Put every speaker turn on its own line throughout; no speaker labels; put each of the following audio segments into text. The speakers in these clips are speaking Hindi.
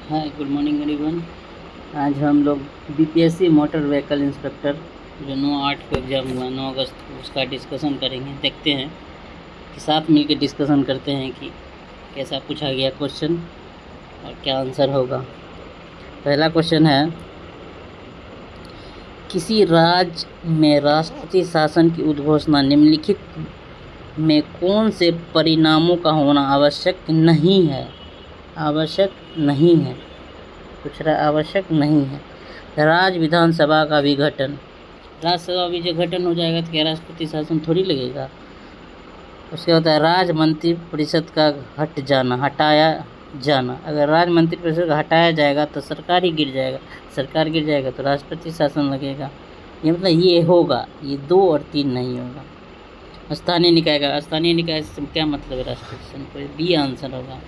हाय, गुड मॉर्निंग एवरीवन। आज हम लोग बीपीएससी मोटर व्हीकल इंस्पेक्टर जो 9/8 को एग्ज़ाम हुआ 9 अगस्त को, उसका डिस्कशन करेंगे। देखते हैं कि साथ मिलकर डिस्कशन करते हैं कि कैसा पूछा गया क्वेश्चन और क्या आंसर होगा। पहला क्वेश्चन है, किसी राज्य में राष्ट्रपति शासन की उद्घोषणा निम्नलिखित में कौन से परिणामों का होना आवश्यक नहीं है? आवश्यक नहीं है, कुछ आवश्यक नहीं है। राज्य विधानसभा का विघटन, राज्यसभा विघटन हो जाएगा तो क्या राष्ट्रपति शासन थोड़ी लगेगा। उसके होता है राज्य मंत्री परिषद का हटाया जाना। अगर राज्य मंत्री परिषद का हटाया जाएगा तो सरकार ही गिर जाएगा, सरकार गिर जाएगा तो राष्ट्रपति शासन लगेगा। ये मतलब ये होगा, ये 2 और 3 नहीं होगा। स्थानीय निकाय का, स्थानीय निकाय से क्या मतलब है राष्ट्रपति शासन को? बी आंसर होगा,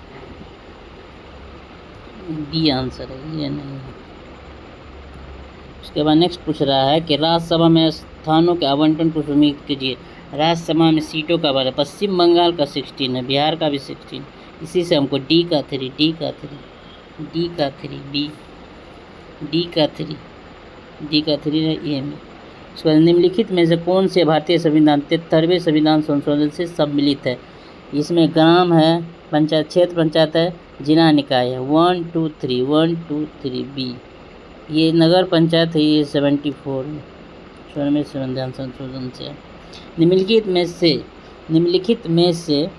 बी आंसर है, ये नहीं है। उसके बाद नेक्स्ट पूछ रहा है कि राज्यसभा में स्थानों के आवंटन को सुनिश्चित कीजिए। राज्यसभा में सीटों का बारे, पश्चिम बंगाल का 16 है, बिहार का भी 16। इसी से हमको डी का 3 बी, डी का 3 है ए में। उसके बाद निम्नलिखित में से कौन से भारतीय संविधान 73वें संविधान संशोधन से सम्मिलित है? इसमें ग्राम है, पंचायत, क्षेत्र पंचायत है, जिला निकाय है। 1 2 3 बी। ये नगर पंचायत है, ये 74वें संविधान संशोधन से। निम्नलिखित में से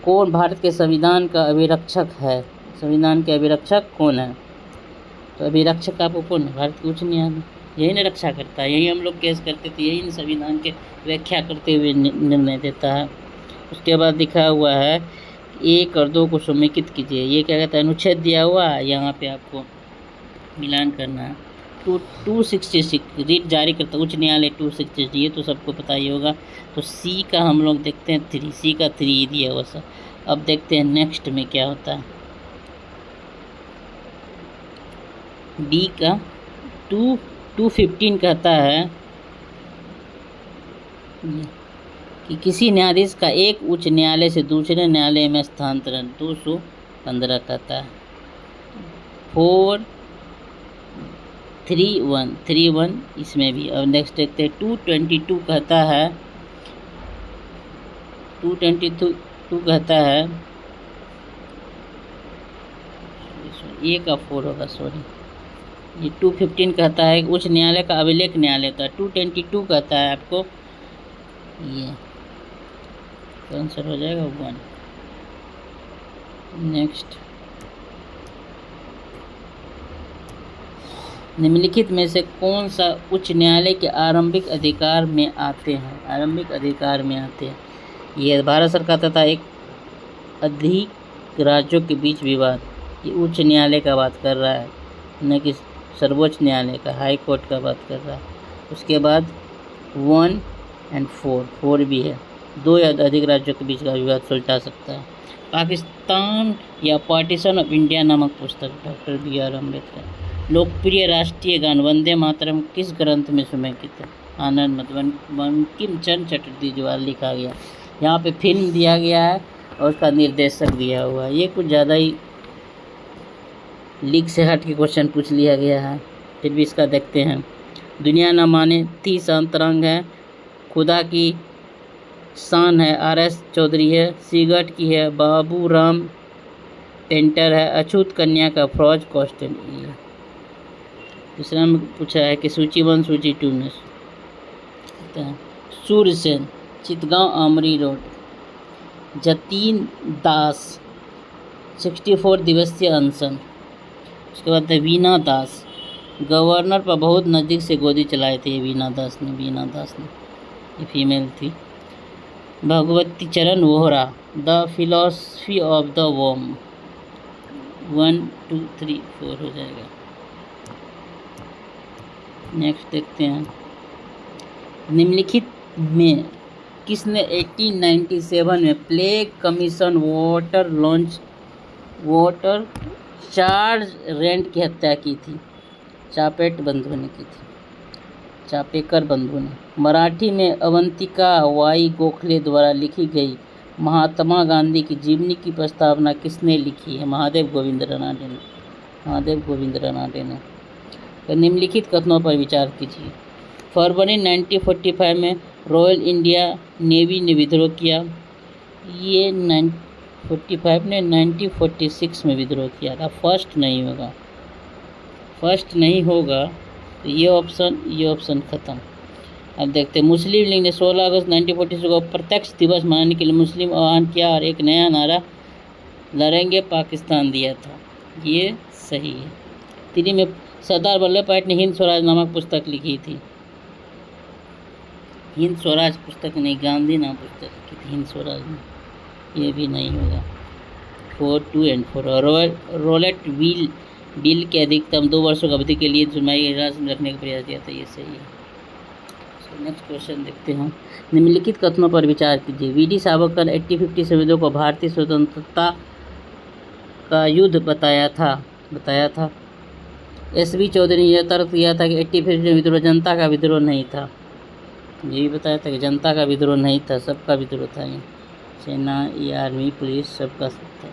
कौन भारत के संविधान का अभिरक्षक है? संविधान के अभिरक्षक कौन है? तो अभिरक्षक आपको कौन है? भारत के उच्च न्यायालय, यही ना रक्षा करता है, यही हम लोग केस करते थे, यही संविधान के व्याख्या करते हुए निर्णय देता है। उसके बाद लिखा हुआ है 1 और 2 को समेकित कीजिए। ये क्या कहता है? अनुच्छेद दिया हुआ है, यहाँ पे आपको मिलान करना है। 266 रीट जारी करता उच्च न्यायालय 266, ये तो सबको पता ही होगा। तो सी का हम लोग देखते हैं 3, सी का 3 दिया हुआ सर। अब देखते हैं नेक्स्ट में क्या होता है। डी का 215 कहता है कि किसी न्यायाधीश का एक उच्च न्यायालय से दूसरे न्यायालय में स्थानांतरण 215 कहता है। 431 इसमें भी। अब नेक्स्ट देखते हैं 222 कहता है, 222 कहता है, ए का 4 होगा, सॉरी। ये 215 कहता है उच्च न्यायालय का अभिलेख न्यायालय होता है। 222 कहता है आपको, ये आंसर हो जाएगा 1। नेक्स्ट, निम्नलिखित में से कौन सा उच्च न्यायालय के आरंभिक अधिकार में आते हैं? आरंभिक अधिकार में आते हैं ये भारत सरकार तथा एक अधिक राज्यों के बीच विवाद। ये उच्च न्यायालय का बात कर रहा है, न कि सर्वोच्च न्यायालय का, हाई कोर्ट का बात कर रहा है। उसके बाद 1 और 4 भी है, 2 या अधिक राज्यों के बीच का विवाद सुलझा सकता है। पाकिस्तान या पार्टीशन ऑफ इंडिया नामक पुस्तक, डॉक्टर BR अम्बेडकर। लोकप्रिय राष्ट्रीय गान वंदे मातरम किस ग्रंथ में समेकित है? आनंद मत बंकिम चंद्र चटर्जी द्वारा लिखा गया। यहाँ पे फिल्म दिया गया है और उसका निर्देशक दिया हुआ है। ये कुछ ज़्यादा ही लीक से हट के क्वेश्चन पूछ लिया गया है, फिर भी इसका देखते हैं। दुनिया न माने 30 अंतरंग है, खुदा की शान है, RS चौधरी है, सिगट की है, बाबू राम पेंटर है, अछूत कन्या का फौज कॉस्टन। दूसरा में पूछा है कि सूची 1 सूची 2 में सूर्यसेन, चितगांव आमरी रोड, जतीन दास 64 दिवसीय अनशन। उसके बाद वीना दास, गवर्नर पर बहुत नज़दीक से गोदी चलाए थे वीना दास ने, ये फीमेल थी। Bhagwati Charan Vohra, the philosophy of the warm. 1 2 3 4 हो जाएगा। नेक्स्ट देखते हैं, निम्नलिखित में किसने 1897 में plague commission water charge rent की हत्या की थी? चापेकर बंधु ने। मराठी में अवंतिका बाई गोखले द्वारा लिखी गई महात्मा गांधी की जीवनी की प्रस्तावना किसने लिखी है? महादेव गोविंद रानडे ने। महादेव गोविंद रानडे ने। तो निम्नलिखित कथनों पर विचार कीजिए। फरवरी 1945 में रॉयल इंडिया नेवी ने विद्रोह किया। ये 1945 ने 1946 में विद्रोह किया था। फर्स्ट नहीं होगा, फर्स्ट नहीं होगा, तो ये ऑप्शन ख़त्म। अब देखते हैं, मुस्लिम लीग ने 16 अगस्त 1946 को प्रत्यक्ष दिवस मनाने के लिए मुस्लिम आह्वान किया और एक नया नारा लड़ेंगे पाकिस्तान दिया था। ये सही है। दिल्ली में सरदार वल्लभ भाई ने हिंद स्वराज नामक पुस्तक लिखी थी। हिंद स्वराज पुस्तक नहीं, गांधी नाम पुस्तक लिखी थी हिंद स्वराज में। ये भी नहीं होगा। 4, 2 और 4। रोलेट बिल के अधिकतम 2 वर्षों की अवधि के लिए जुर्माई राशि में रखने का प्रयास किया था। ये सही है। नेक्स्ट क्वेश्चन देखते हैं। निम्नलिखित कथनों पर विचार कीजिए। वी डी सावरकर 1850 संविधान को भारतीय स्वतंत्रता का युद्ध बताया था। एस वी चौधरी ने यह तर्क दिया था कि 1850 विद्रोह जनता का विद्रोह नहीं था। ये भी बताया था कि जनता का विद्रोह नहीं था, सबका विद्रोह था। ये सेना, ये आर्मी, पुलिस, सबका सब था।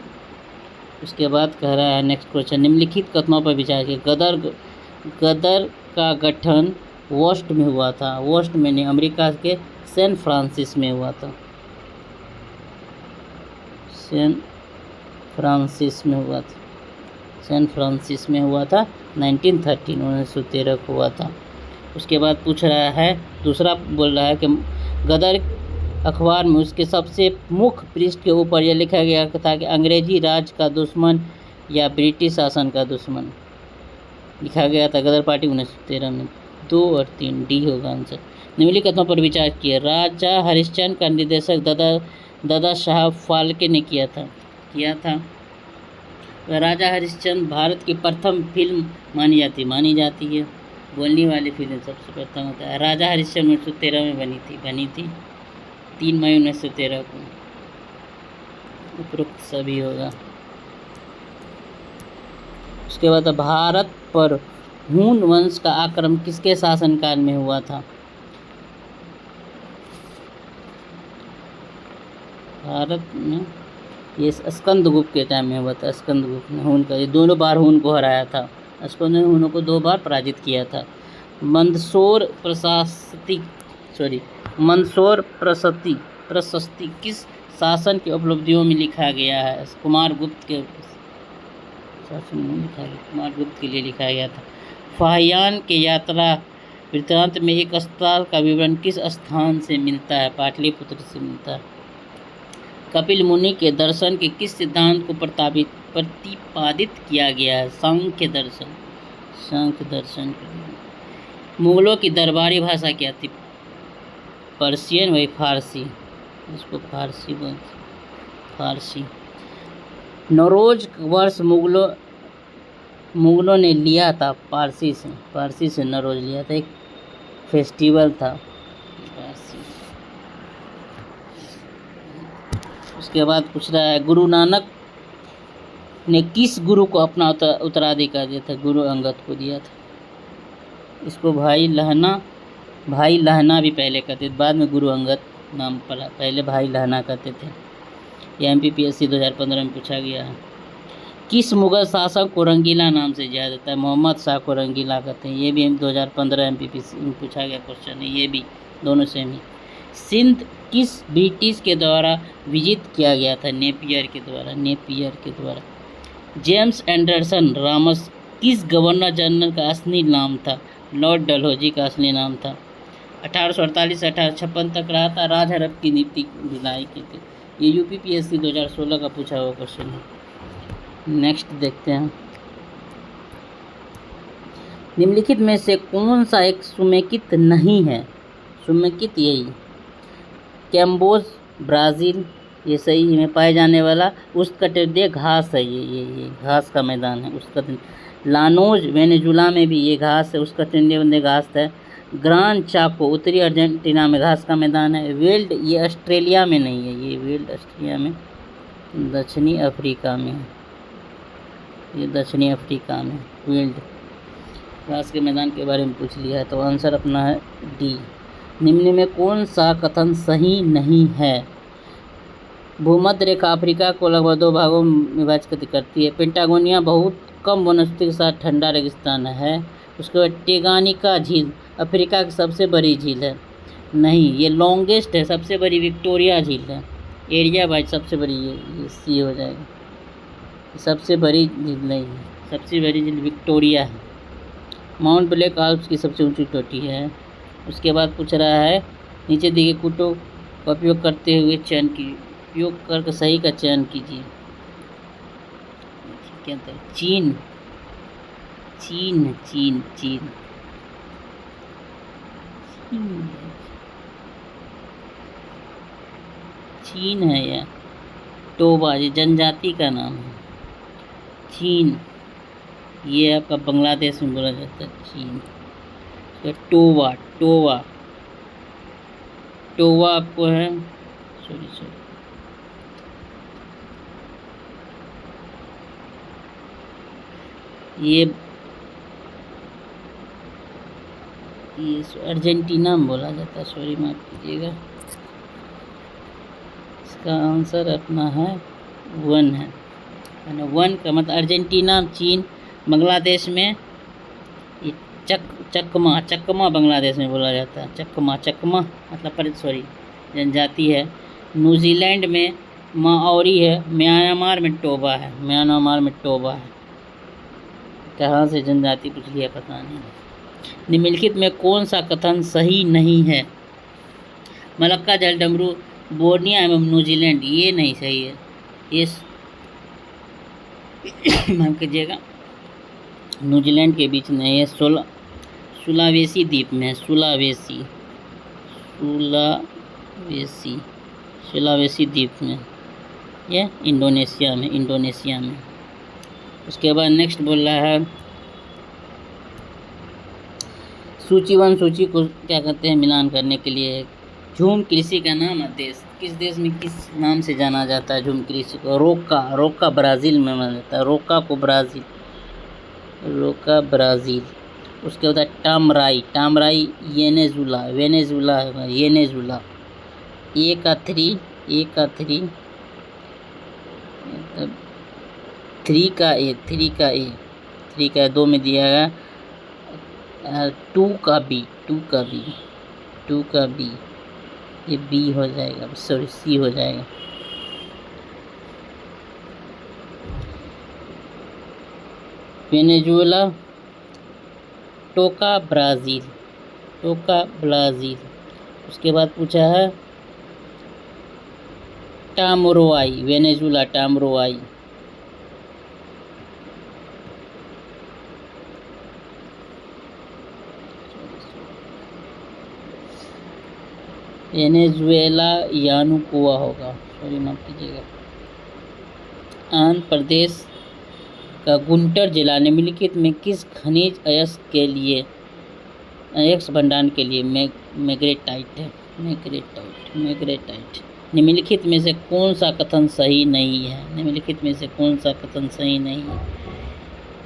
उसके बाद कह रहा है नेक्स्ट क्वेश्चन, निम्नलिखित कथनों पर विचार कीजिए। गदर का गठन वोस्ट में हुआ था। वोस्ट में नहीं, अमेरिका के सैन फ्रांसिस में हुआ था। सैन फ्रांसिस में हुआ था 1913 को हुआ था। उसके बाद पूछ रहा है, दूसरा बोल रहा है कि गदर अखबार में उसके सबसे मुख्य पृष्ठ के ऊपर यह लिखा गया था कि अंग्रेजी राज का दुश्मन या ब्रिटिश शासन का दुश्मन लिखा गया था। गदर पार्टी 1913 में। 2 और 3 डी होगा आंसर। निम्नलिखित कथनों पर विचार किए। राजा हरिश्चंद्र का निर्देशक दादा साहब फाल्के ने किया था। राजा हरिश्चंद्र भारत की प्रथम फिल्म मानी जाती है। बोलने वाली फिल्म सबसे प्रथम होता है। राजा हरिश्चंद्र 1913 में बनी थी 3 मई 1913 को। उपरोक्त सभी होगा। उसके बाद भारत पर हून वंश का आक्रमण किसके शासनकाल में हुआ था? भारत में ये स्कंदगुप्त के टाइम में हुआ था। स्कंदगुप्त ने हून का, ये दोनों बार हून को हराया था। स्कंद ने हूनों को 2 बार पराजित किया था। मंदसौर प्रशस्ति किस शासन की उपलब्धियों में लिखा गया है? कुमार गुप्त के शासन में लिखा गया, कुमार गुप्त के लिए लिखा गया था। फाहियान के यात्रा वृत्तांत में एक अस्पताल का विवरण किस स्थान से मिलता है? पाटलिपुत्र से मिलता है। कपिल मुनि के दर्शन के किस सिद्धांत को प्रतिपादित किया गया है? सांख्य दर्शन। मुगलों की दरबारी भाषा क्या थी? पर्शियन, वही फारसी, इसको फारसी बोलते। फारसी। नौरोज वर्ष मुगलों ने लिया था पारसी से नौरोज लिया था, एक फेस्टिवल था पारसी। उसके बाद पूछ रहा है, गुरु नानक ने किस गुरु को अपना उत्तराधिकार दिया था? गुरु अंगद को दिया था। इसको भाई लहना भी पहले कहते थे, बाद में गुरु अंगद नाम पड़ा, पहले भाई लहना कहते थे। यह MPPSC 2015 में पूछा गया है। किस मुगल शासक को रंगीला नाम से जाना जाता है? मोहम्मद शाह को रंगीला कहते हैं। ये भी 2015 MPPSC में पूछा गया क्वेश्चन है। ये भी दोनों सेम ही। सिंध किस ब्रिटिश के द्वारा विजित किया गया था? नेपियर के द्वारा। जेम्स एंडरसन रामस किस गवर्नर जनरल का असली नाम था? लॉर्ड डलहौजी का असली नाम था। 1848 से 1856 तक रहा था। राज हड़प की नीति भिलाई की थी। ये UPPSC 2016 का पूछा हुआ क्वेश्चन है। नेक्स्ट देखते हैं। निम्नलिखित में से कौन सा एक समेकित नहीं है? समेकित यही कैम्बोज, ब्राज़ील, ये सही में पाए जाने वाला उष्णकटिबंधीय घास है। ये घास का मैदान है उष्णकटिबंधीय। लानोज वेनेजुला में भी ये घास है, उष्णकटिबंधीय घास है। ग्रान चाको उत्तरी अर्जेंटीना में घास का मैदान है। वेल्ड ये ऑस्ट्रेलिया में नहीं है, ये वेल्ड ऑस्ट्रेलिया में दक्षिणी अफ्रीका में है। ये दक्षिणी अफ्रीका में वेल्ड घास के मैदान के बारे में पूछ लिया है, तो आंसर अपना है डी। निम्न में कौन सा कथन सही नहीं है? भूमध्य रेखा अफ्रीका को लगभग 2 भागों में विभाजित करती है। पेंटागोनिया बहुत कम वनस्पति के साथ ठंडा रेगिस्तान है। उसके बाद टेगानिका झील अफ्रीका की सबसे बड़ी झील है। नहीं, ये लॉन्गेस्ट है, सबसे बड़ी विक्टोरिया झील है। एरिया वाइज सबसे बड़ी ये सी हो जाएगा। सबसे बड़ी झील नहीं है, सबसे बड़ी झील विक्टोरिया है। माउंट ब्लैक आल्प्स की सबसे ऊंची चोटी है। उसके बाद पूछ रहा है नीचे दिए कुटो का उपयोग करते हुए चयन की उपयोग करके सही का चयन कीजिए। क्या होता है? चीन चीन चीन चीन चीन है या टोबा, ये जनजाति का नाम है। चीन ये आपका बांग्लादेश में बोला जाता है चीन। तो टोबा टोबा टोबा आपको है, सॉरी ये अर्जेंटीना में बोला जाता है, सॉरी माफ कीजिएगा। इसका आंसर अपना है वन है ना। वन का मतलब अर्जेंटीना, चीन, बांग्लादेश में ये चकमा बांग्लादेश में बोला जाता है। चकमा मतलब जनजाति है। न्यूजीलैंड में माओरी है। म्यांमार में टोबा है। कहाँ से जनजाति पूछ लिया पता नहीं। निम्नलिखित में कौन सा कथन सही नहीं है? मलक्का जल डमरू बोर्निया एवं न्यूजीलैंड ये नहीं सही है। ये माफ कीजिएगा, न्यूजीलैंड के बीच नहीं है, सुलावेसी द्वीप में है। सुलावेसी द्वीप में, ये इंडोनेशिया में। उसके बाद नेक्स्ट बोल रहा है सूची को क्या कहते हैं मिलान करने के लिए। झूम कृषि का नाम देश, किस देश में किस नाम से जाना जाता है झूम कृषि को? रोका ब्राज़ील में माना जाता है। रोका ब्राज़ील। उसके बाद टामराई वेनेजुला। ए का थ्री का दो में दिया गया। टू का बी ये बी हो जाएगा, सॉरी सी हो जाएगा। वेनेजुएला, टोका ब्राज़ील। उसके बाद पूछा है टामरोआई, वेनेजुला टामरोआई। वेनेजुएला यानुकुआ होगा, सॉरी माफ कीजिएगा। आंध्र प्रदेश का गुंटूर जिला निम्नलिखित में किस खनिज अयस्क भंडारण के लिए मैग्नेटाइट है? मैग्नेटाइट। निम्नलिखित में से कौन सा कथन सही नहीं है?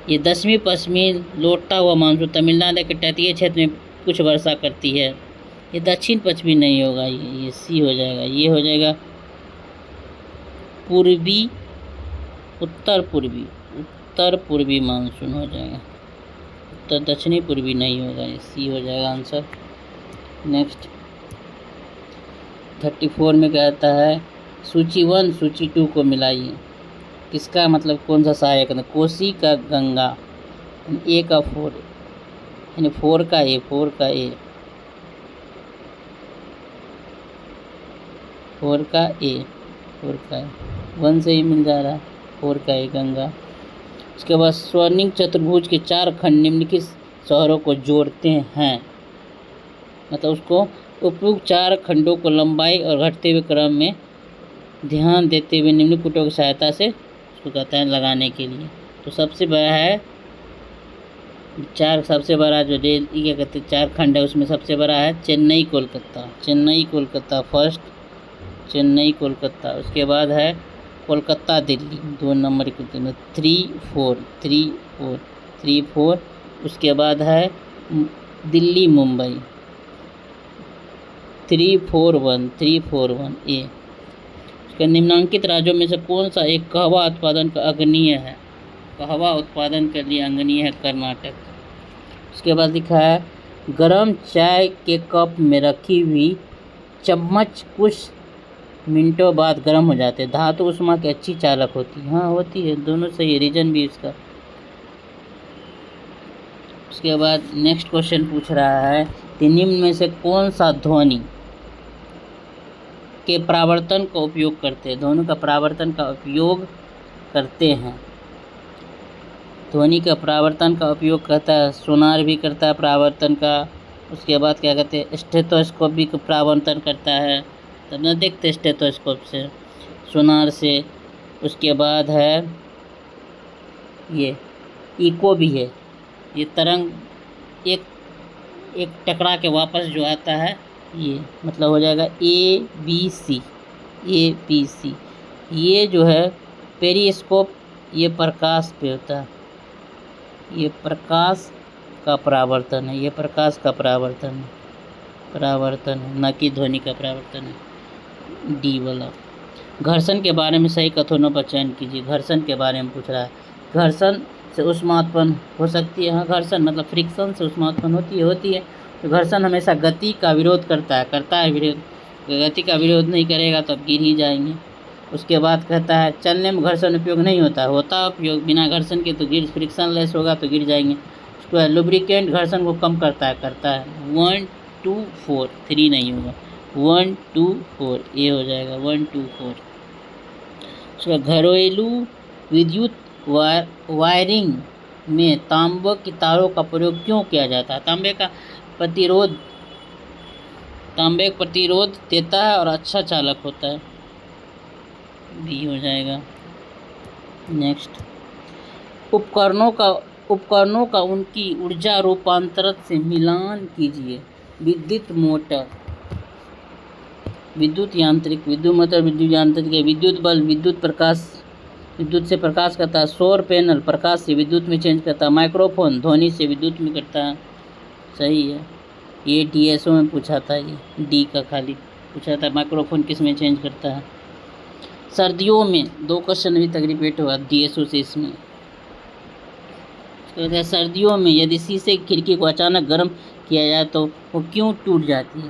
ये दक्षिणी पश्चिमी लौटता हुआ मानसून तमिलनाडु के तटीय क्षेत्र में कुछ वर्षा करती है। ये दक्षिण पश्चिमी नहीं होगा, ये सी हो जाएगा। ये हो जाएगा पूर्वी उत्तर पूर्वी मानसून हो जाएगा। उत्तर दक्षिणी पूर्वी नहीं होगा, ये सी हो जाएगा आंसर। नेक्स्ट 34 में कहता है सूची 1 सूची 2 को मिलाइए। किसका मतलब कौन सा सहायक है? कोसी का गंगा, ए का 4 यानी 4 का ए 4 का ए 1 से ही मिल जा रहा है। 4 का ए गंगा। उसके बाद स्वर्णिम चतुर्भुज के 4 खंड निम्नलिखित शहरों को जोड़ते हैं। मतलब उसको उपयुक्त 4 खंडों को लंबाई और घटते हुए क्रम में ध्यान देते हुए निम्नलिखित कुटों की सहायता से उसको कहते हैं लगाने के लिए। तो सबसे बड़ा है सबसे बड़ा जो रेल क्या कहते हैं 4 खंड है, उसमें सबसे बड़ा है चेन्नई कोलकाता फर्स्ट, चेन्नई कोलकाता। उसके बाद है कोलकाता दिल्ली 2 नंबर के में 3 4। उसके बाद है दिल्ली मुंबई 341 ए। उसके निम्नांकित राज्यों में से कौन सा एक कहवा उत्पादन का अग्रणीय है? कहवा उत्पादन के लिए अंगनीय है कर्नाटक। उसके बाद लिखा है गर्म चाय के कप में रखी हुई चम्मच कुछ मिनटों बाद गर्म हो जाते हैं। धातु ऊष्मा की अच्छी चालक होती है। हाँ होती है, दोनों सही है, रीजन भी इसका। उसके बाद नेक्स्ट क्वेश्चन पूछ रहा है कि निम्न में से कौन सा ध्वनि के परावर्तन का उपयोग करते हैं। ध्वनि का परावर्तन का उपयोग करते हैं। ध्वनि का परावर्तन का उपयोग करता है, सोनार भी करता है परावर्तन का। उसके बाद क्या कहते हैं, स्टेथोस्कोप भी परावर्तन करता है, तब ना देखते स्टेथोस्कोप से, सोनार से। उसके बाद है ये इको भी है, ये तरंग एक टकरा के वापस जो आता है, ये मतलब हो जाएगा ABC। ये जो है पेरिस्कोप, ये प्रकाश पे होता है, ये प्रकाश का परावर्तन है, ये प्रकाश का परावर्तन है, न कि ध्वनि का परावर्तन है। डी वाला। घर्षण के बारे में सही कथनों पर चयन कीजिए। घर्षण के बारे में पूछ रहा है। घर्षण से ऊष्मा उत्पन्न हो सकती है। हाँ, घर्षण मतलब फ्रिक्शन से ऊष्मा उत्पन्न होती है। तो घर्षण हमेशा गति का विरोध करता है विरोध। गति का विरोध नहीं करेगा तो आप गिर ही जाएंगे। उसके बाद कहता है चलने में घर्षण उपयोग नहीं होता उपयोग बिना घर्षण के, तो फ्रिक्शन लेस होगा तो गिर जाएंगे। उसके बाद लुब्रिकेंट घर्षण को कम करता है 1 2 4, 3 नहीं होगा, 1 2 4, ये हो जाएगा 1 2 4। उसके बाद घरेलू विद्युत वायरिंग में तांबे की तारों का प्रयोग क्यों किया जाता है। तांबे का प्रतिरोध देता है और अच्छा चालक होता है, भी हो जाएगा। नेक्स्ट, उपकरणों का उनकी ऊर्जा रूपांतरण से मिलान कीजिए। विद्युत मोटर, विद्युत यांत्रिक, विद्युत मोटर विद्युत यांत्रिक, विद्युत बल्ब विद्युत से प्रकाश करता है। सौर पैनल प्रकाश से विद्युत में चेंज करता है। माइक्रोफोन ध्वनि से विद्युत में करता है। सही है, ये DSO में पूछा था, ये डी का खाली पूछा था, माइक्रोफोन किस में चेंज करता है। सर्दियों में 2 क्वेश्चन अभी तक रिपीट हुआ DSO से इसमें। तो सर्दियों में यदि शीशे की खिड़की को अचानक गर्म किया जाए तो वो क्यों टूट जाती है।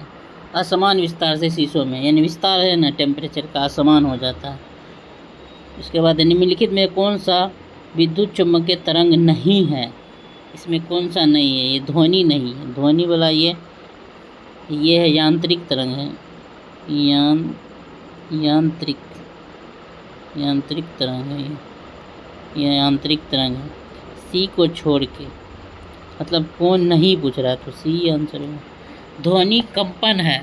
असमान विस्तार से शीशों में, यानी विस्तार है ना, टेम्परेचर का असमान हो जाता है। उसके बाद निम्नलिखित में कौन सा विद्युत चुम्बकीय तरंग नहीं है। इसमें कौन सा नहीं है, ये ध्वनि नहीं है। ध्वनि वाला ये है यांत्रिक तरंग है, यांत्रिक तरंग है, ये यांत्रिक तरंग है। सी को छोड़ के, मतलब कौन नहीं पूछ रहा, तो सी आंसर है। ध्वनि कंपन है,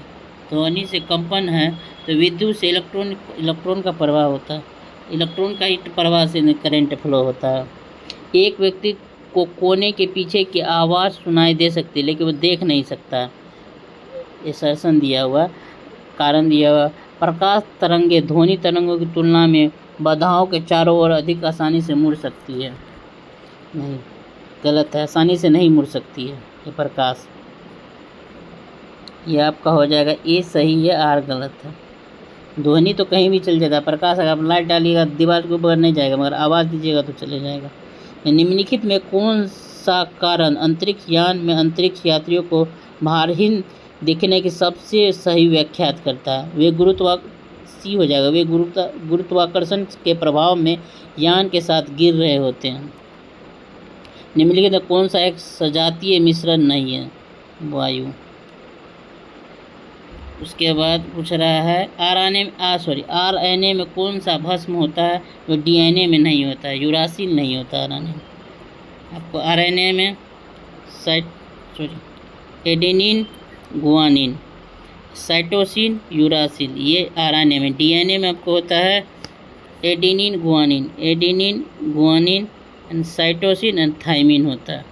ध्वनि से कंपन है तो विद्युत से इलेक्ट्रॉन का प्रवाह होता है, इलेक्ट्रॉन का ही प्रवाह से करंट फ्लो होता है। एक व्यक्ति को कोने के पीछे की आवाज़ सुनाई दे सकती है लेकिन वो देख नहीं सकता। ये सर्सन दिया हुआ, कारण दिया हुआ। प्रकाश तरंगें ध्वनि तरंगों की तुलना में बाधाओं के चारों ओर अधिक आसानी से मुड़ सकती है। नहीं, गलत है, आसानी से नहीं मुड़ सकती है ये प्रकाश। ये आपका हो जाएगा ए सही है, आर गलत है। ध्वनि तो कहीं भी चल जाता है, प्रकाश अगर आप लाइट डालिएगा दीवार के ऊपर नहीं जाएगा, मगर आवाज़ दीजिएगा तो चले जाएगा। निम्नलिखित में कौन सा कारण अंतरिक्ष यान में अंतरिक्ष यात्रियों को भारहीन दिखने की सबसे सही व्याख्यात करता है। वे गुरुत्वाकर्षण के प्रभाव में यान के साथ गिर रहे होते हैं। निम्नलिखित में कौन सा एक सजातीय मिश्रण नहीं है। वायु। उसके बाद पूछ रहा है RNA में कौन सा भस्म होता है जो DNA में नहीं होता है। यूरासिल नहीं होता RNA। आपको RNA में एडेनिन गुआनिन, साइटोसिन, यूरासिल, ये RNA में। DNA में आपको होता है adenine guanine and cytosine and thymine होता है।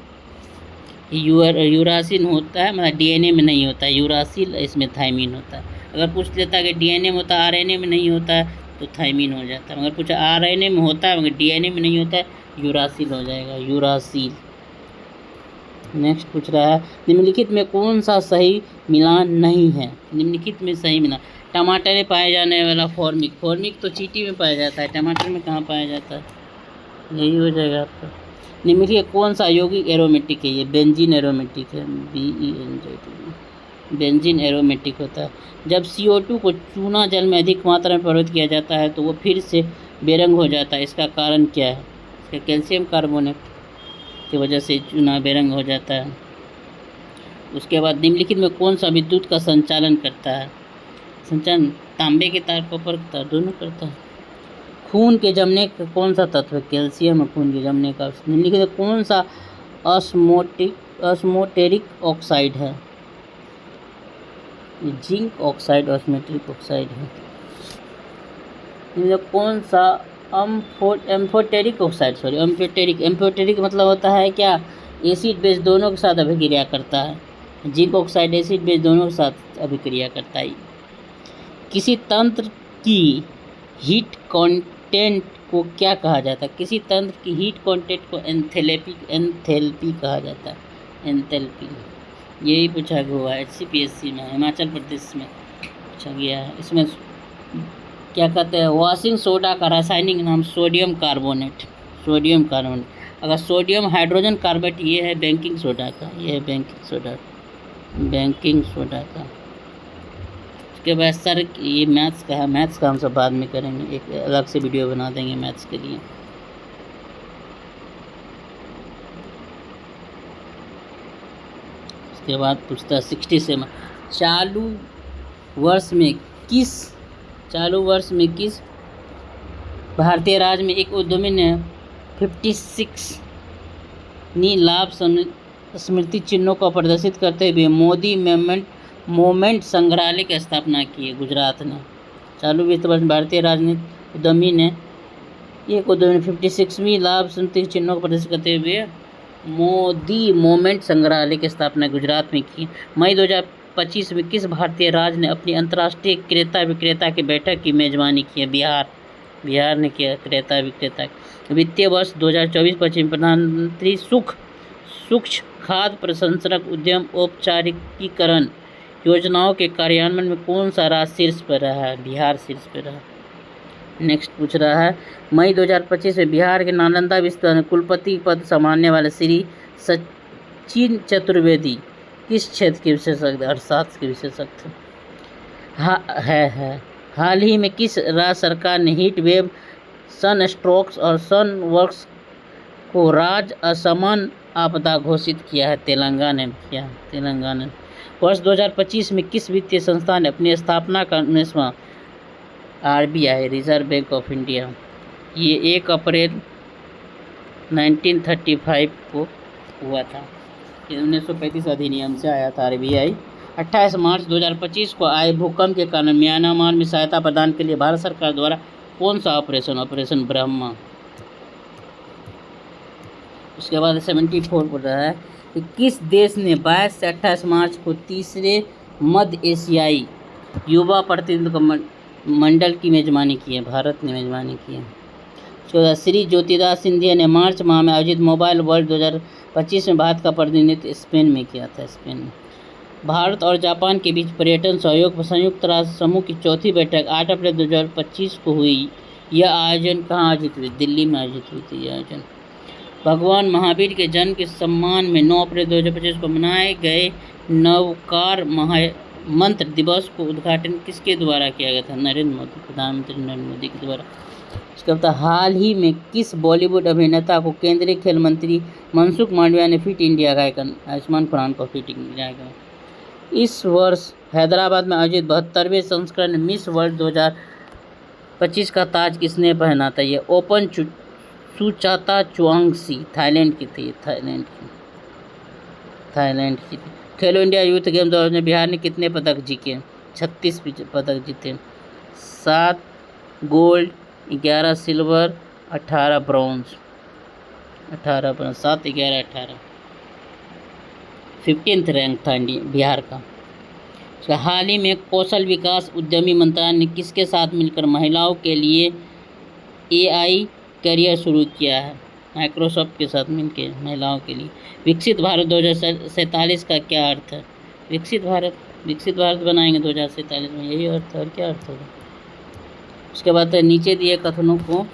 यूरासिल होता है, मतलब DNA में नहीं होता है, यूरासिल इसमें थाइमिन होता है। अगर पूछ लेता है कि DNA में होता है RNA में नहीं होता है तो थाइमिन हो जाता है। मगर पूछा RNA में होता है मगर DNA में नहीं होता है, यूरासिल हो जाएगा, यूरासिल। नेक्स्ट पूछ रहा है निम्नलिखित में कौन सा सही मिलान नहीं है। निम्नलिखित में सही मिलान, टमाटर में पाया जाने वाला फॉर्मिक तो चींटी में पाया जाता है, टमाटर में कहाँ पाया जाता है। यही हो जाएगा आपका। निम्नलिखित कौन सा यौगिक एरोमेटिक है? ये बेंजीन एरोमेटिक है, BENZ, बेंजीन एरोमेटिक होता है। जब CO2 को चूना जल में अधिक मात्रा में प्रवहित किया जाता है तो वो फिर से बेरंग हो जाता है, इसका कारण क्या है? इसका कैल्शियम कार्बोनेट की वजह से चूना बेरंग हो जाता है। उसके बाद निम्नलिखित में कौन सा विद्युत का संचालन करता है? संचालन तांबे के तार, कॉपर के तार, दोनों करता है। खून के जमने का कौन सा तत्व है? कैल्शियम है खून के जमने का। निम्नलिखित में कौन सा ऑस्मोटेरिक ऑक्साइड है? जिंक ऑक्साइड ऑस्मोटेरिक ऑक्साइड है। इनमें कौन सा एम्फोटेरिक ऑक्साइड, एम्फोटेरिक मतलब होता है क्या? एसिड बेस दोनों के साथ अभिक्रिया करता है। जिंक ऑक्साइड एसिड बेस दोनों के साथ अभिक्रिया करता है। किसी तंत्र की हीट कांटेंट को क्या कहा जाता है? किसी तंत्र की हीट कांटेंट को एंथैल्पी कहा जाता है, एंथैल्पी। यही पूछा हुआ है HCPSC में, हिमाचल प्रदेश में पूछा गया है। इसमें क्या कहते हैं? वॉशिंग सोडा का रासायनिक नाम सोडियम कार्बोनेट, सोडियम कार्बोनेट। अगर सोडियम हाइड्रोजन कार्बोनेट ये है बेकिंग सोडा का, ये है बेकिंग सोडा का। उसके बाद सर ये मैथ्स का है, मैथ्स का हम सब बाद में करेंगे, एक अलग से वीडियो बना देंगे मैथ्स के लिए। उसके बाद पूछता है 67 चालू वर्ष में किस भारतीय राज्य में एक उद्यमी ने 56वीं लाभ स्मृति चिन्हों को प्रदर्शित करते हुए मोदी मोमेंट संग्रहालय की स्थापना की है? गुजरात ने। चालू वित्त वर्ष भारतीय राजनीतिक उद्यमी ने 56वीं लाभ स्मृति चिन्हों को प्रदर्शित करते हुए मोदी मोमेंट संग्रहालय की स्थापना गुजरात में की। मई 2025 में किस भारतीय राज्य ने अपनी अंतर्राष्ट्रीय क्रेता विक्रेता की बैठक की मेजबानी की है? बिहार ने किया क्रेता विक्रेता। वित्तीय वर्ष 2024-25 में प्रधानमंत्री सूक्ष्म खाद्य प्रसंस्करण उद्यम औपचारिकीकरण योजनाओं के कार्यान्वयन में कौन सा राज्य शीर्ष पर रहा है? बिहार शीर्ष पर रहा। नेक्स्ट पूछ रहा है मई 2025 में बिहार के नालंदा विश्वविद्यालय में कुलपति पद संभालने वाले श्री सचिन चतुर्वेदी किस क्षेत्र के विशेषज्ञ? अर्थशास्त्र के विशेषज्ञ है। हाल ही में किस राज्य सरकार ने हीट वेव, सन स्ट्रोक्स और सन वर्क्स को राज्य असामान्य आपदा घोषित किया है? तेलंगाना किया। तेलंगाना। वर्ष 2025 में किस वित्तीय संस्थान ने अपनी स्थापना का 19वां RBI reserve bank of India, ये 1 अप्रैल 1935 को हुआ था। 1935 अधिनियम से आया था RBI। 28 मार्च 2025 को आए भूकंप के कारण म्यांमार में सहायता प्रदान के लिए भारत सरकार द्वारा कौन सा ऑपरेशन ब्रह्मा। उसके बाद 74 बोल रहा है कि किस देश ने 22 से 28 मार्च को तीसरे मध्य एशियाई युवा प्रतिनिधित्व मंडल की मेजबानी की है? भारत ने मेजबानी की है। 14 श्री ज्योतिदास सिंधिया ने मार्च माह में आयोजित मोबाइल वर्ल्ड 2025 में भारत का प्रतिनिधित्व स्पेन में किया था। स्पेन में भारत और जापान के बीच पर्यटन सहयोग संयुक्त राष्ट्र समूह की चौथी बैठक 8 अप्रैल 2025 को हुई। यह आयोजन कहाँ आयोजित हुई? दिल्ली में आयोजित हुई थी। यह आयोजन भगवान महावीर के जन्म के सम्मान में 9 अप्रैल 2025 को मनाए गए नवकार मंत्र दिवस को उद्घाटन किसके द्वारा किया गया था? नरेंद्र मोदी, प्रधानमंत्री नरेंद्र मोदी के द्वारा। इसके बाद हाल ही में किस बॉलीवुड अभिनेता को केंद्रीय खेल मंत्री मनसुख मांडविया ने फिट इंडिया का आइकन आयुष्मान खुराना को फिट इंडिया का। इस वर्ष हैदराबाद में आयोजित 72वें संस्करण मिस वर्ल्ड 2025 का ताज किसने पहना था? ये ओपन सुचाता चुआंगसी थाईलैंड की थी। थाईलैंड की थी। खेलो इंडिया यूथ गेम 2000 में बिहार ने कितने पदक जीते? 36 पदक जीते। 7 gold, 11 silver, 18 bronze. 7, 11, 18। 15th rank था बिहार का। हाल ही में कौशल विकास उद्यमी मंत्रालय ने किसके साथ मिलकर महिलाओं के लिए AI करियर शुरू किया है? माइक्रोसॉफ्ट के साथ मिलकर महिलाओं के लिए। विकसित भारत 2047 का क्या अर्थ है? विकसित भारत बनाएंगे 2047 में, यही अर्थ है। और क्या अर्थ होगा? उसके बाद नीचे दिए कथनों को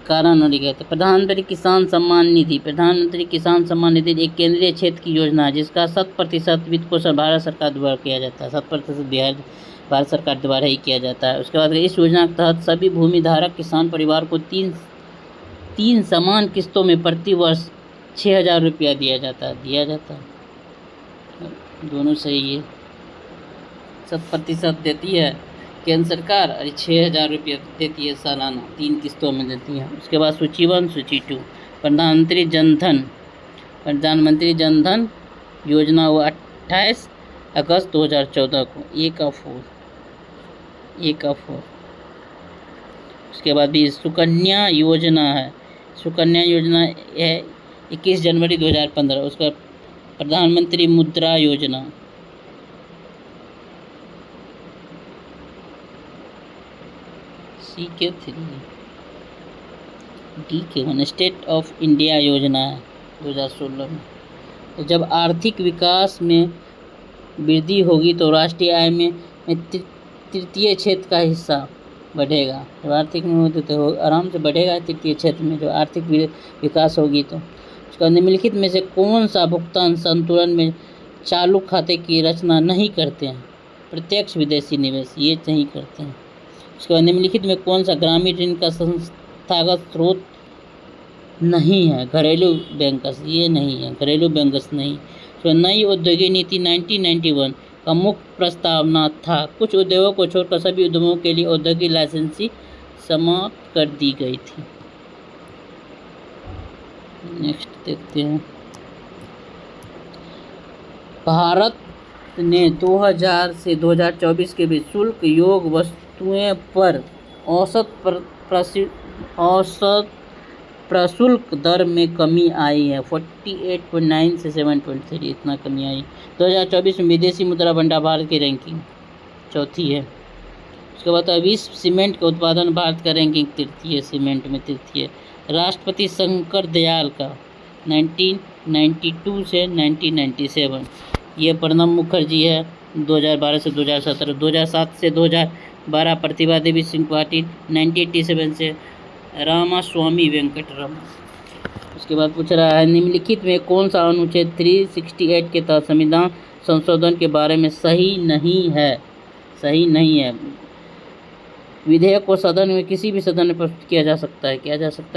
कारण और कहते हैं प्रधानमंत्री किसान सम्मान निधि। प्रधानमंत्री किसान सम्मान निधि एक केंद्रीय क्षेत्र की योजना है जिसका 100% वित्त पोषण भारत सरकार द्वारा किया जाता है। 100% भारत सरकार द्वारा ही किया जाता है। उसके बाद इस योजना के तहत सभी भूमिधारक किसान परिवार को तीन समान किस्तों में प्रति वर्ष 6,000 रुपया दिया जाता है। दोनों सही है। 100% देती है केंद्र सरकार और 6,000 रुपये देती है सालाना, 3 किस्तों में देती है। उसके बाद सूची 1 सूची 2 प्रधानमंत्री जनधन योजना हुआ 28 अगस्त 2014 को। एक ऑफ 4। उसके बाद भी सुकन्या योजना है। सुकन्या योजना है 21 जनवरी 2015। उसका प्रधानमंत्री मुद्रा योजना। CK3 DK1 state of India योजना है 2016 में। तो जब आर्थिक विकास में वृद्धि होगी तो राष्ट्रीय आय में तृतीय क्षेत्र का हिस्सा बढ़ेगा। जब आर्थिक में होती तो आराम से बढ़ेगा तृतीय क्षेत्र में, जो आर्थिक विकास होगी तो। उसका निम्नलिखित में से कौन सा भुगतान संतुलन में चालू खाते की रचना नहीं करते हैं? प्रत्यक्ष विदेशी निवेश, ये नहीं करते हैं। उसके बाद निम्नलिखित में कौन सा ग्रामीण ऋण का संस्थागत स्रोत नहीं है? घरेलू बैंकर्स, ये नहीं है, घरेलू बैंकर्स नहीं। तो नई औद्योगिक नीति 1991 का मुख्य प्रस्तावना था कुछ उद्योगों को छोड़कर सभी उद्यमों के लिए औद्योगिक लाइसेंसी समाप्त कर दी गई थी। नेक्स्ट देखते हैं। भारत ने 2000 से 2024 के बीच शुल्क योग वस्तुएं पर औसत प्रशुल्क दर में कमी आई है। 48.9 से 7.3 इतना कमी आई। 2024 में विदेशी मुद्रा भंडार भारत की रैंकिंग 4थी है। उसके बाद विश्व सीमेंट का उत्पादन भारत का रैंकिंग 3 है, सीमेंट में 3 है। राष्ट्रपति शंकर दयाल का 1992 से 1997। ये प्रणब मुखर्जी है 2012 से 2017। 2007 से 2012 प्रतिभा देवी सिंह पाटिल। 1987 से रामास्वामी वेंकटरमण। उसके बाद पूछ रहा है निम्नलिखित में कौन सा अनुच्छेद 368 के तहत संविधान संशोधन के बारे में सही नहीं है? विधेयक को सदन में किसी भी सदन में प्रस्तुत किया जा सकता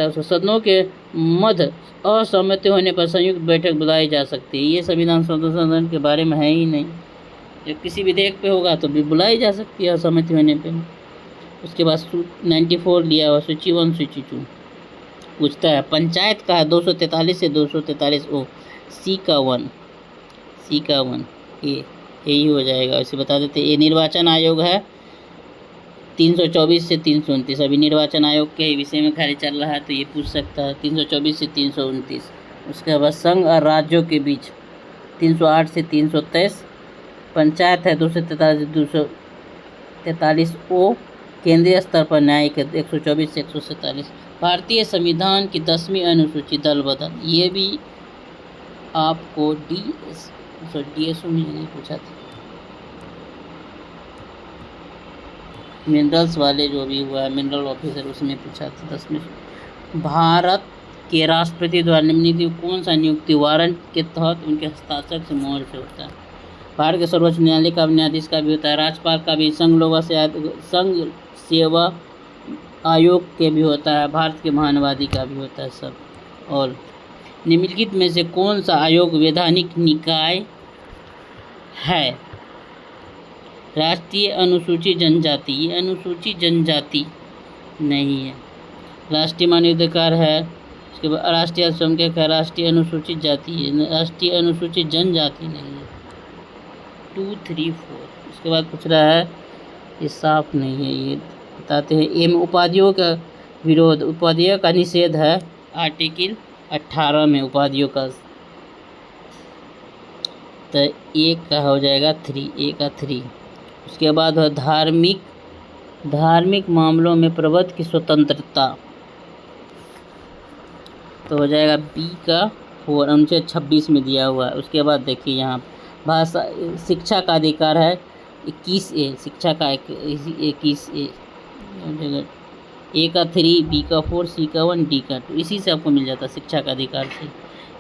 है। उसको सदनों के मध्य असहमति होने पर संयुक्त बैठक बुलाई जा सकती है। ये संविधान संशोधन के बारे में है ही नहीं। जब किसी विधेयक पे होगा तो भी बुलाई जा सकती है असहमति होने पे। उसके बाद 94 लिया हुआ सूची 1 सूची 2 पूछता है पंचायत का है 243 से 243 ओ। सी का 1 यही हो जाएगा। इसे बता देते। ये निर्वाचन आयोग है 324 से 329। अभी निर्वाचन आयोग के विषय में खाली चल रहा है तो ये पूछ सकता है 324 से 329। उसके बाद संघ और राज्यों के बीच 308 से 323। पंचायत है 243 से 243 ओ। केंद्रीय स्तर पर न्यायिक 124 से 147। भारतीय संविधान की 10वीं अनुसूची दल बदल, ये भी आपको DSO में नहीं पूछा था। मिनरल्स वाले जो भी हुआ है मिनरल ऑफिसर उसमें पूछा था 10वीं। भारत के राष्ट्रपति द्वारा निम्नलिखित कौन सा नियुक्ति वारंट के तहत उनके हस्ताक्षर से मोहर से होता है? भारत के सर्वोच्च न्यायालय का न्यायाधीश का भी होता है। राज्यपाल का भी, संघ सेवा आयोग के भी होता है। भारत के महानवादी का भी होता है सब। और निम्नलिखित में से कौन सा आयोग वैधानिक निकाय है? राष्ट्रीय अनुसूचित जनजाति, ये अनुसूचित जनजाति नहीं है। राष्ट्रीय मानवाधिकार है। उसके बाद राष्ट्रीय अल्पसंख्यक है। राष्ट्रीय अनुसूचित जाति है। राष्ट्रीय अनुसूचित जनजाति नहीं है। 2, 3, 4। उसके बाद पूछ रहा है ये साफ नहीं है, ये बताते हैं। एम उपाधियों का विरोध, उपाधियों का निषेध है आर्टिकल 18 में उपाधियों का। तो एक का हो जाएगा 3, एक का 3। उसके बाद है धार्मिक मामलों में प्रभुत्व की स्वतंत्रता, तो हो जाएगा बी का 4, अनुच्छेद 26 में दिया हुआ है। उसके बाद देखिए यहाँ भाषा शिक्षा का अधिकार है 21A, शिक्षा का 21A ए का 3, बी का 4, सी का 1, डी का 2। इसी से आपको मिल जाता शिक्षा का अधिकार से।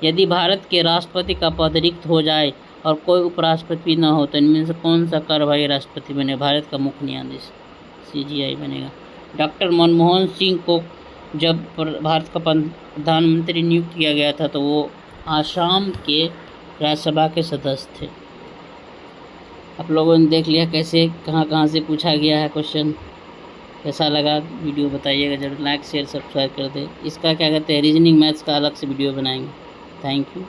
यदि भारत के राष्ट्रपति का पद रिक्त हो जाए और कोई उपराष्ट्रपति न हो तो इनमें से कौन सा कार्यवाही राष्ट्रपति बने? भारत का मुख्य न्यायाधीश CJI बनेगा। डॉक्टर मनमोहन सिंह को जब भारत का प्रधानमंत्री नियुक्त किया गया था तो वो आसाम के राज्यसभा के सदस्य थे। आप लोगों ने देख लिया कैसे कहाँ से पूछा गया है क्वेश्चन। कैसा लगा वीडियो बताइएगा जरूर। लाइक शेयर सब्सक्राइब कर दें। इसका क्या कहते हैं रीजनिंग मैथ्स का अलग से वीडियो बनाएंगे। Thank you.